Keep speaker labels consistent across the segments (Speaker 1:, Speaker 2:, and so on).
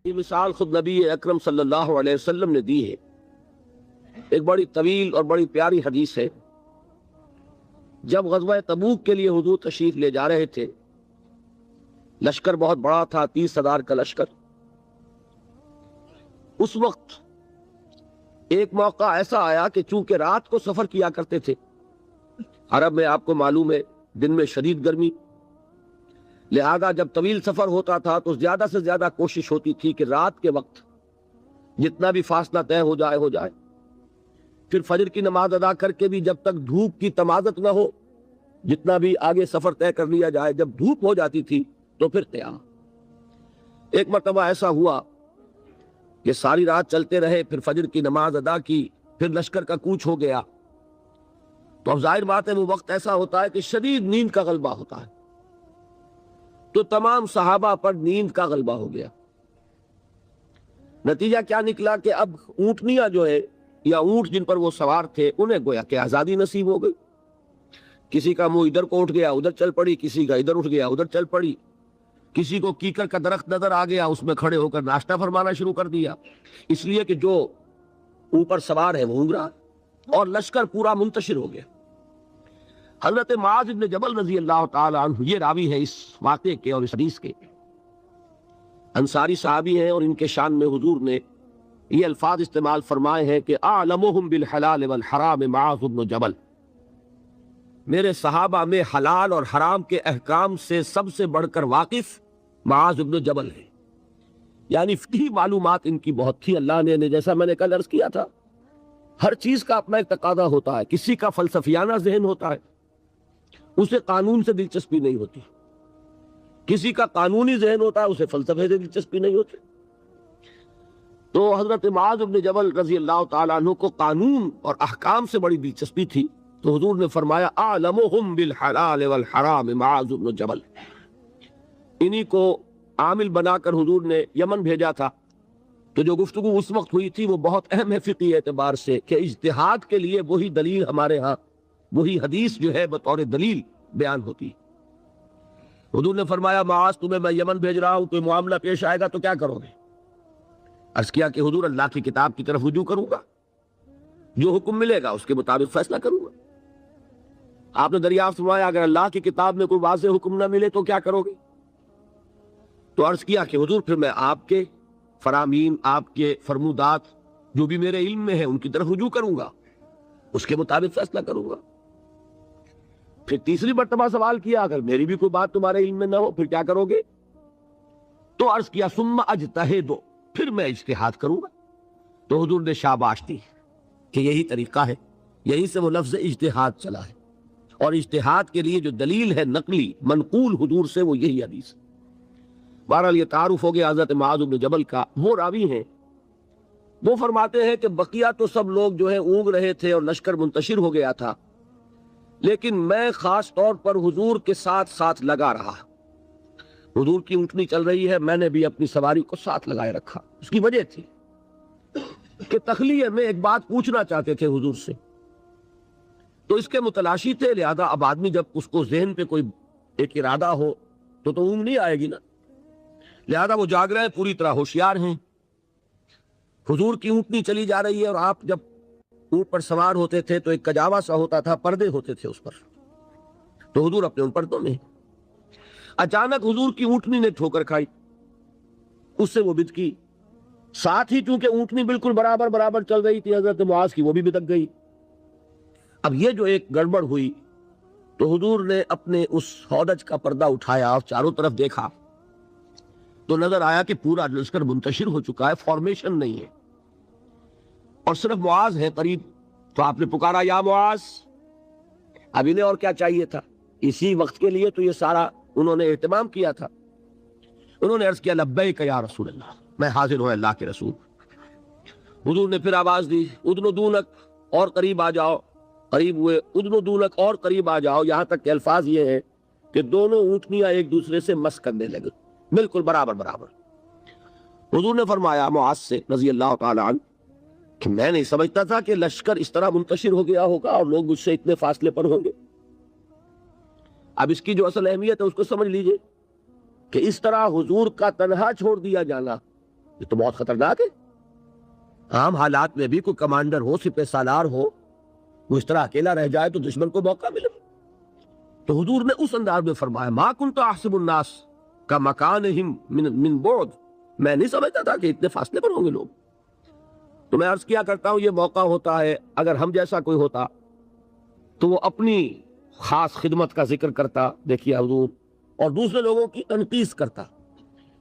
Speaker 1: کی مثال خود نبی اکرم صلی اللہ علیہ وسلم نے دی ہے۔ ایک بڑی طویل اور بڑی پیاری حدیث ہے۔ جب غزوہ تبوک کے لیے حضور تشریف لے جا رہے تھے، لشکر بہت بڑا تھا، 30,000 کا لشکر۔ اس وقت ایک موقع ایسا آیا کہ چونکہ رات کو سفر کیا کرتے تھے، عرب میں آپ کو معلوم ہے دن میں شدید گرمی، لہذا جب طویل سفر ہوتا تھا تو زیادہ سے زیادہ کوشش ہوتی تھی کہ رات کے وقت جتنا بھی فاصلہ طے ہو جائے۔ پھر فجر کی نماز ادا کر کے بھی جب تک دھوپ کی تمازت نہ ہو، جتنا بھی آگے سفر طے کر لیا جائے، جب دھوپ ہو جاتی تھی تو پھر قیام۔ ایک مرتبہ ایسا ہوا کہ ساری رات چلتے رہے، پھر فجر کی نماز ادا کی، پھر لشکر کا کوچ ہو گیا، تو اب ظاہر بات ہے وہ وقت ایسا ہوتا ہے کہ شدید نیند کا غلبہ ہوتا ہے، تو تمام صحابہ پر نیند کا غلبہ ہو گیا۔ نتیجہ کیا نکلا کہ اب اونٹنیاں جو ہے یا اونٹ جن پر وہ سوار تھے، انہیں گویا کہ آزادی نصیب ہو گئی۔ کسی کا منہ ادھر کو اٹھ گیا ادھر چل پڑی، کسی کا ادھر اٹھ گیا ادھر چل پڑی، کسی کو کیکر کا درخت نظر آ گیا، اس میں کھڑے ہو کر ناشتہ فرمانا شروع کر دیا، اس لیے کہ جو اوپر سوار ہے وہ اونگ رہا، اور لشکر پورا منتشر ہو گیا۔ حضرت معاذ بن جبل رضی اللہ تعالی عنہ یہ راوی ہے اس واقعے کے اور اس حدیث کے، انصاری صحابی ہیں، اور ان کے شان میں حضور نے یہ الفاظ استعمال فرمائے ہیں کہ اعلمہم بالحلال والحرام معاذ بن جبل، میرے صحابہ میں حلال اور حرام کے احکام سے سب سے بڑھ کر واقف معاذ بن جبل ہے۔ یعنی فقہی معلومات ان کی بہت تھی۔ اللہ نے جیسا میں نے کل عرض کیا تھا، ہر چیز کا اپنا ایک تقاضا ہوتا ہے۔ کسی کا فلسفیانہ ذہن ہوتا ہے، اسے قانون سے دلچسپی نہیں ہوتی، کسی کا قانونی ذہن ہوتا ہے، اسے فلسفے سے دلچسپی نہیں ہوتی۔ تو حضرت معاذ بن جبل رضی اللہ تعالیٰ عنہ کو قانون اور احکام سے بڑی دلچسپی تھی، تو حضور نے فرمایا اعلمہم بالحلال والحرام معاذ بن جبل۔ انہی کو عامل بنا کر حضور نے یمن بھیجا تھا۔ تو جو گفتگو اس وقت ہوئی تھی وہ بہت اہم ہے فقہی اعتبار سے، کہ اجتہاد کے لیے وہی دلیل ہمارے ہاں، وہی حدیث جو ہے بطور دلیل بیان ہوتی۔ حضور نے فرمایا معاذ تمہیں میں یمن بھیج رہا ہوں، کوئی معاملہ پیش آئے گا تو کیا کرو گے؟ عرض کیا کہ حضور اللہ کی کتاب کی طرف رجوع کروں گا، جو حکم ملے گا اس کے مطابق فیصلہ کروں گا۔ آپ نے دریافت فرمایا اگر اللہ کی کتاب میں کوئی واضح حکم نہ ملے تو کیا کرو گے؟ تو عرض کیا کہ حضور پھر میں آپ کے فرامین، آپ کے فرمودات جو بھی میرے علم میں ہے ان کی طرف رجوع کروں گا، اس کے مطابق فیصلہ کروں گا۔ پھر تیسری مرتبہ سوال کیا اگر میری بھی کوئی بات تمہارے علم میں نہ ہو پھر کیا کرو گے؟ تو عرض کیا ثم اجتہد، پھر میں اجتہاد کروں گا۔ تو حضور نے شاباش دی کہ یہی طریقہ ہے، یہی سے وہ لفظ اجتہاد چلا ہے، اور اجتہاد کے لیے جو دلیل ہے نقلی منقول حضور سے وہ یہی حدیث۔ بہرحال یہ تعارف ہو گیا حضرت معاذ بن جبل کا۔ وہ راوی ہیں، وہ فرماتے ہیں کہ بقیہ تو سب لوگ جو ہیں اونگ رہے تھے اور لشکر منتشر ہو گیا تھا، لیکن میں خاص طور پر حضور کے ساتھ ساتھ لگا رہا۔ حضور کی اونٹنی چل رہی ہے، میں نے بھی اپنی سواری کو ساتھ لگائے رکھا۔ اس کی وجہ تھی کہ تخلیہ میں ایک بات پوچھنا چاہتے تھے حضور سے، تو اس کے متلاشی تھے، لہذا اب آدمی جب اس کو ذہن پہ کوئی ایک ارادہ ہو تو اونگ نہیں آئے گی نا، لہذا وہ جاگ رہے ہیں، پوری طرح ہوشیار ہیں۔ حضور کی اونٹنی چلی جا رہی ہے، اور آپ جب اونٹ پر سوار ہوتے تھے تو ایک کجاوا سا ہوتا تھا، پردے ہوتے تھے اس پر، تو حضور اپنے ان پردوں میں۔ اچانک حضور کی اونٹنی نے ٹھوکر کھائی، اس سے وہ بدکی، ساتھ ہی چونکہ اونٹنی بالکل برابر چل رہی تھی حضرت معاذ کی، وہ بھی بدک گئی۔ اب یہ جو ایک گڑبڑ ہوئی تو حضور نے اپنے اس ہودج کا پردہ اٹھایا اور چاروں طرف دیکھا تو نظر آیا کہ پورا لشکر منتشر ہو چکا ہے، فارمیشن نہیں ہے، اور صرف معاذ ہے قریب۔ تو آپ نے پکارا یا معاذ۔ اب انہیں اور کیا چاہیے تھا؟ اسی وقت کے لیے تو یہ سارا انہوں نے اہتمام کیا تھا۔ انہوں نے عرض کیا لبیک یا رسول اللہ، میں حاضر ہوں اللہ کے رسول۔ حضور نے پھر آواز دی ادنو دونک، اور قریب آ جاؤ۔ قریب ہوئے، ادنو دونک، اور قریب آ جاؤ، یہاں تک کہ الفاظ یہ ہیں کہ دونوں اونٹنیاں ایک دوسرے سے مس کرنے لگے، بالکل برابر۔ حضور نے فرمایا معاذ سے رضی اللہ تعالی عنہ کہ میں نہیں سمجھتا تھا کہ لشکر اس طرح منتشر ہو گیا ہوگا اور لوگ مجھ سے اتنے فاصلے پر ہوں گے۔ اب اس کی جو اصل اہمیت ہے اس کو سمجھ لیجئے کہ اس طرح حضور کا تنہا چھوڑ دیا جانا یہ تو بہت خطرناک ہے. عام حالات میں بھی کوئی کمانڈر ہو، سپہ سالار ہو، وہ اس طرح اکیلا رہ جائے تو دشمن کو موقع ملے. تو حضور نے اس انداز میں فرمایا ما کنت احسب الناس کا مکانہم من بعد، میں نہیں سمجھتا تھا کہ اتنے فاصلے پر ہوں گے لوگ. تو میں عرض کیا کرتا ہوں یہ موقع ہوتا ہے، اگر ہم جیسا کوئی ہوتا تو وہ اپنی خاص خدمت کا ذکر کرتا، دیکھیے حضور، اور دوسرے لوگوں کی تنقیص کرتا.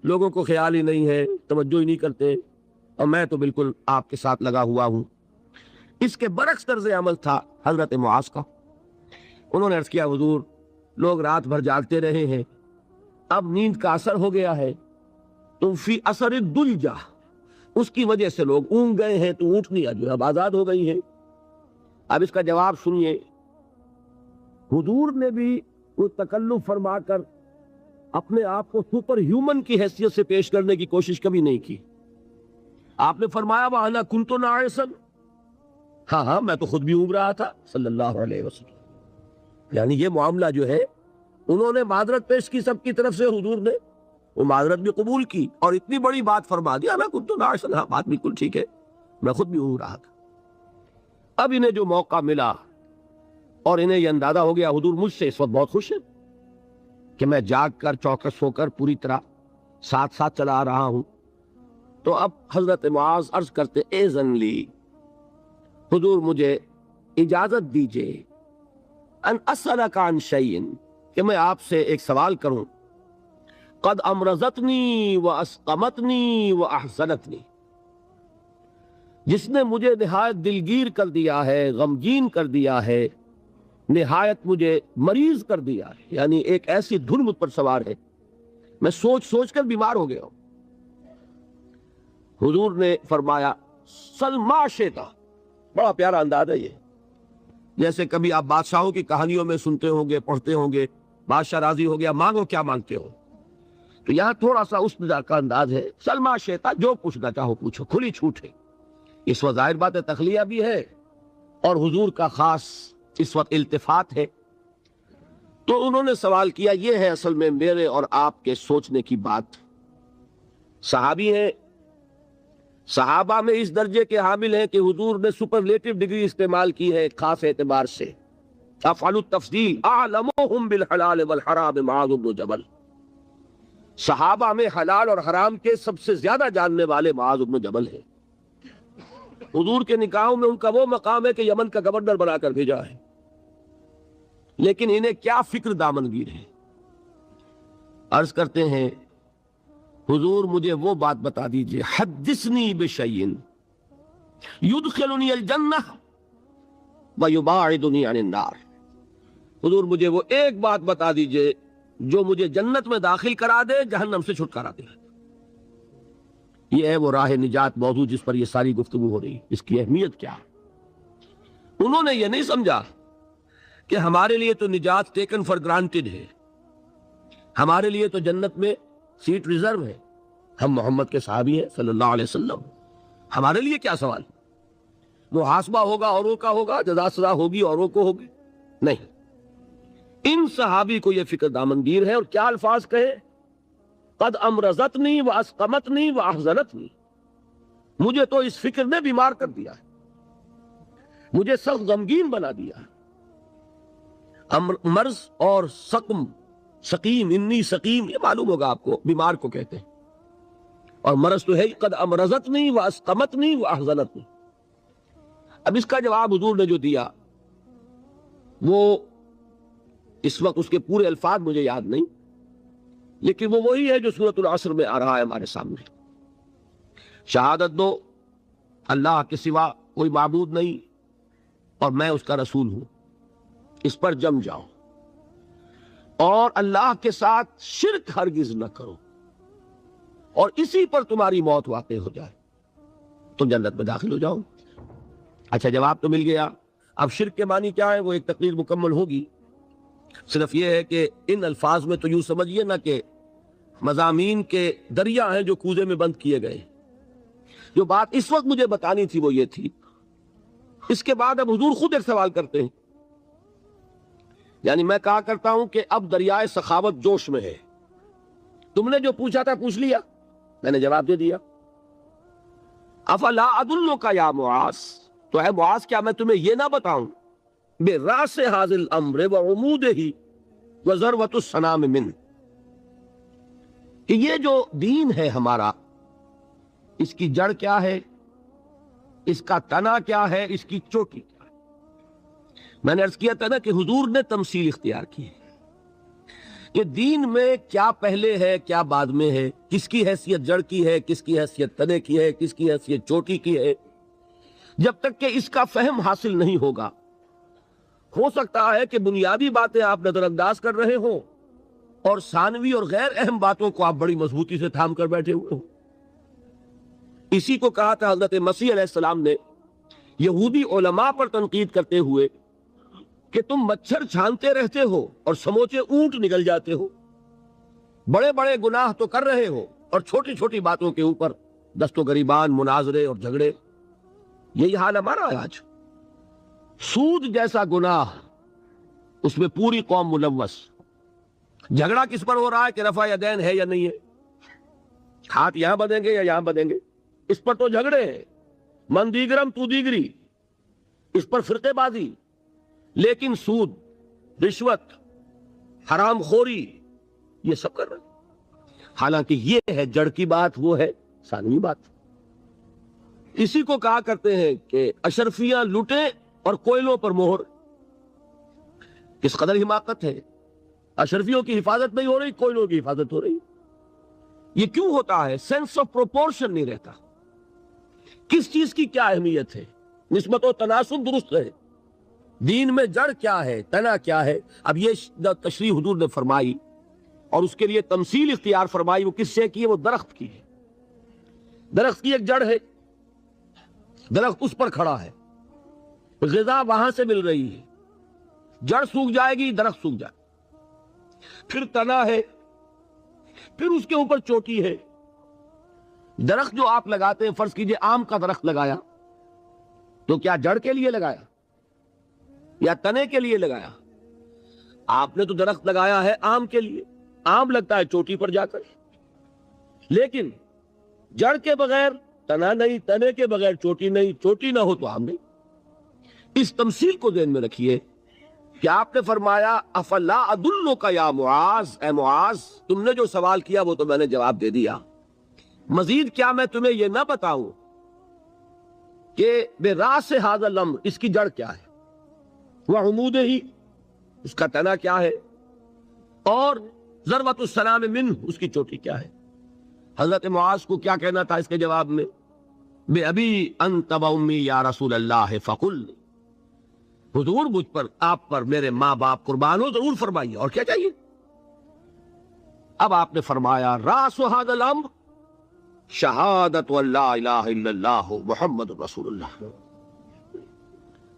Speaker 1: لوگوں کو خیال ہی نہیں ہے، توجہ ہی نہیں کرتے، اور میں تو بالکل آپ کے ساتھ لگا ہوا ہوں. اس کے برعکس طرز عمل تھا حضرت معاذ کا. انہوں نے عرض کیا حضور لوگ رات بھر جاگتے رہے ہیں، اب نیند کا اثر ہو گیا ہے، تو فی اثر الدلجہ، اس کی وجہ سے لوگ اونگ گئے ہیں، تو اونٹنیاں جو ہے اب آزاد ہو گئی ہیں. اب اس کا جواب سنیے. حضور نے بھی وہ تکلف فرما کر اپنے آپ کو سپر ہیومن کی حیثیت سے پیش کرنے کی کوشش کبھی نہیں کی. آپ نے فرمایا وَأَنَا كُنْتُ نَاعِسًا، ہاں میں تو خود بھی اونگ رہا تھا صلی اللہ علیہ وسلم. یعنی یہ معاملہ جو ہے، انہوں نے معذرت پیش کی سب کی طرف سے، حضور نے وہ معذرت بھی قبول کی اور اتنی بڑی بات فرما دیا میں كُنْتُ نَاعِسًا، ہاں بات بالکل ٹھیک ہے، میں خود بھی اونگ رہا تھا. اب انہیں جو موقع ملا اور انہیں یہ اندازہ ہو گیا حضور مجھ سے اس وقت بہت خوش ہے کہ میں جاگ کر چوکس ہو کر پوری طرح ساتھ ساتھ چلا رہا ہوں. تو اب حضرت معاذ عرض کرتے اذن لی، حضور مجھے اجازت دیجئے، ان اسألک عن شیء، کہ میں آپ سے ایک سوال کروں، قد امرضتنی واسقمتنی واحزنتنی، جس نے مجھے نہایت دلگیر کر دیا ہے، غمگین کر دیا ہے، نہایت مجھے مریض کر دیا ہے. یعنی ایک ایسی دھن مجھ پر سوار ہے، میں سوچ سوچ کر بیمار ہو گیا ہوں. حضور نے فرمایا سل ما شئت، بڑا پیارا انداز ہے یہ. جیسے کبھی آپ بادشاہوں کی کہانیوں میں سنتے ہوں گے، پڑھتے ہوں گے، بادشاہ راضی ہو گیا مانگو کیا مانگتے ہو. تو یہاں تھوڑا سا اس طرح کا انداز ہے، سل ما شئت، جو پوچھنا چاہو پوچھو، کھلی چھوٹ ہے. اس وقت ظاہر بات ہے تخلیہ بھی ہے اور حضور کا خاص اس وقت التفات ہے. تو انہوں نے سوال کیا، یہ ہے اصل میں میرے اور آپ کے سوچنے کی بات. صحابی ہیں، صحابہ میں اس درجے کے حامل ہیں کہ حضور نے سپرلیٹو ڈگری استعمال کی ہے خاص اعتبار سے. افعل التفضیل اعلمهم بالحلال والحرام معاذ بن جبل، صحابہ میں حلال اور حرام کے سب سے زیادہ جاننے والے معاذ بن جبل ہیں. حضور کے نکاحوں میں ان کا وہ مقام ہے کہ یمن کا گورنر بنا کر بھیجا ہے، لیکن انہیں کیا فکر دامنگیر ہے. عرض کرتے ہیں حضور مجھے وہ بات بتا دیجئے، حدثنی بشیء یدخلنی الجنہ ویباعدنی عن النار، حضور مجھے وہ ایک بات بتا دیجئے جو مجھے جنت میں داخل کرا دے، جہنم سے چھٹکارا دے. یہ ہے وہ راہ نجات موضوع جس پر یہ ساری گفتگو ہو رہی ہے. اس کی اہمیت کیا؟ انہوں نے یہ نہیں سمجھا کہ ہمارے لیے تو نجات ٹیکن فار گرانٹڈ ہے، ہمارے لیے تو جنت میں سیٹ ریزرو ہے، ہم محمد کے صحابی ہیں صلی اللہ علیہ وسلم، ہمارے لیے کیا سوال؟ محاسبہ ہوگا اوروں کا ہوگا، جزا سزا ہوگی اوروں کو ہوگی. نہیں، ان صحابی کو یہ فکر دامنگیر ہے. اور کیا الفاظ کہے، قد امرضتنی واسقمتنی واحزنتنی، مجھے تو اس فکر نے بیمار کر دیا ہے، مجھے سخت غمگین بنا دیا ہے. مرض اور سقم، سقیم، انی سقیم، یہ معلوم ہوگا آپ کو، بیمار کو کہتے ہیں، اور مرض تو ہے قد امرضتنی واسقمتنی واحزنتنی. اب اس کا جواب حضور نے جو دیا وہ اس وقت اس کے پورے الفاظ مجھے یاد نہیں، لیکن وہ وہی ہے جو سورۃ العصر میں آ رہا ہے ہمارے سامنے. شہادت دو اللہ کے سوا کوئی معبود نہیں اور میں اس کا رسول ہوں، اس پر جم جاؤ، اور اللہ کے ساتھ شرک ہرگز نہ کرو، اور اسی پر تمہاری موت واقع ہو جائے، تم جنت میں داخل ہو جاؤ. اچھا جواب تو مل گیا. اب شرک کے معنی کیا ہے وہ ایک تقریر مکمل ہوگی. صرف یہ ہے کہ ان الفاظ میں تو یوں سمجھیے نا کہ مضامین کے دریا ہیں جو کوزے میں بند کیے گئے. جو بات اس وقت مجھے بتانی تھی وہ یہ تھی. اس کے بعد اب حضور خود ایک سوال کرتے ہیں، یعنی میں کہا کرتا ہوں کہ اب دریائے سخاوت جوش میں ہے. تم نے جو پوچھا تھا پوچھ لیا، میں نے جواب دے دیا. افلا ادلک یا معاذ، تو اے معاذ کیا میں تمہیں یہ نہ بتاؤں براس ھذا الامر وعمودہ وذروۃ السنام منہ، کہ یہ جو دین ہے ہمارا، اس کی جڑ کیا ہے، اس کا تنا کیا ہے، اس کی چوٹی کیا ہے۔ میں نے عرض کیا تھا نا کہ حضور نے تمثیل اختیار کی ہے کہ دین میں کیا پہلے ہے کیا بعد میں ہے، کس کی حیثیت جڑ کی ہے، کس کی حیثیت تنے کی ہے، کس کی حیثیت چوٹی کی ہے۔ جب تک کہ اس کا فہم حاصل نہیں ہوگا، ہو سکتا ہے کہ بنیادی باتیں آپ نظر انداز کر رہے ہوں اور ثانوی اور غیر اہم باتوں کو آپ بڑی مضبوطی سے تھام کر بیٹھے ہوئے ہوں۔ اسی کو کہا تھا حضرت مسیح علیہ السلام نے یہودی علماء پر تنقید کرتے ہوئے کہ تم مچھر چھانتے رہتے ہو اور سموچے اونٹ نگل جاتے ہو، بڑے بڑے گناہ تو کر رہے ہو اور چھوٹی چھوٹی باتوں کے اوپر دست و گریبان، مناظرے اور جھگڑے۔ یہی حال ہمارا ہے آج۔ سود جیسا گناہ، اس میں پوری قوم ملوث۔ جھگڑا کس پر ہو رہا ہے کہ رفع یدین ہے یا نہیں ہے، ہاتھ یہاں بدیں گے یا یہاں بدیں گے، اس پر تو جھگڑے ہیں، من دیگرم تو دیگری، اس پر فرقے بازی۔ لیکن سود، رشوت، حرام خوری، یہ سب کر رہے ہیں، حالانکہ یہ ہے جڑ کی بات، وہ ہے ثانوی بات۔ اسی کو کہا کرتے ہیں کہ اشرفیاں لٹیں اور کوئلوں پر مہر۔ کس قدر حماقت ہے، اشرفیوں کی حفاظت نہیں ہو رہی، کوئلوں کی حفاظت ہو رہی۔ یہ کیوں ہوتا ہے؟ سینس آف پروپورشن نہیں رہتا، کس چیز کی کیا اہمیت ہے، نسبت و تناسب درست ہے، دین میں جڑ کیا ہے، تنا کیا ہے۔ اب یہ تشریح حضور نے فرمائی اور اس کے لیے تمثیل اختیار فرمائی، وہ کس سے کی ہے؟ وہ درخت کی ہے۔ درخت کی ایک جڑ ہے، درخت اس پر کھڑا ہے، غذا وہاں سے مل رہی ہے، جڑ سوکھ جائے گی، درخت سوکھ جائے گا۔ پھر تنا ہے، پھر اس کے اوپر چوٹی ہے۔ درخت جو آپ لگاتے ہیں، فرض کیجئے آم کا درخت لگایا، تو کیا جڑ کے لیے لگایا یا تنے کے لیے لگایا؟ آپ نے تو درخت لگایا ہے آم کے لیے، آم لگتا ہے چوٹی پر جا کر، لیکن جڑ کے بغیر تنا نہیں، تنے کے بغیر چوٹی نہیں، چوٹی نہ ہو تو آم نہیں۔ اس تمثیل کو ذہن میں رکھیے کہ آپ نے فرمایا افلا ادلک یا معاذ، اے معاذ تم نے جو سوال کیا وہ تو میں نے جواب دے دیا، مزید کیا میں تمہیں یہ نہ بتاؤں کہ براس ھذا الامر، اس کی جڑ کیا ہے، وعمودہ، اس کا تنا کیا ہے، اور ذروۃ السنام منہ، اس کی چوٹی کیا ہے۔ حضرت معاذ کو کیا کہنا تھا اس کے جواب میں؟ بے ابی انت و امی یا رسول اللہ فقل، حضور مجھ پر، آپ پر میرے ماں باپ قربان ہو، ضرور فرمائیے، اور کیا چاہیے۔ اب آپ نے فرمایا راس ھذا الامر شہادت ان لا الہ الا اللہ محمد رسول اللہ،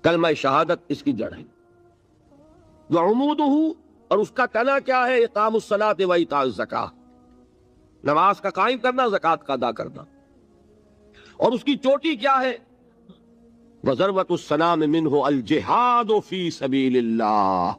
Speaker 1: کلمہ شہادت اس کی جڑ ہے۔ وعمودہ، اور اس کا تنا کیا ہے؟ اقام الصلاۃ و ایتاء الزکاۃ، نماز کا قائم کرنا، زکوٰۃ کا ادا کرنا۔ اور اس کی چوٹی کیا ہے؟ وذروۃ السنام منہ الجہاد فی سبیل اللہ،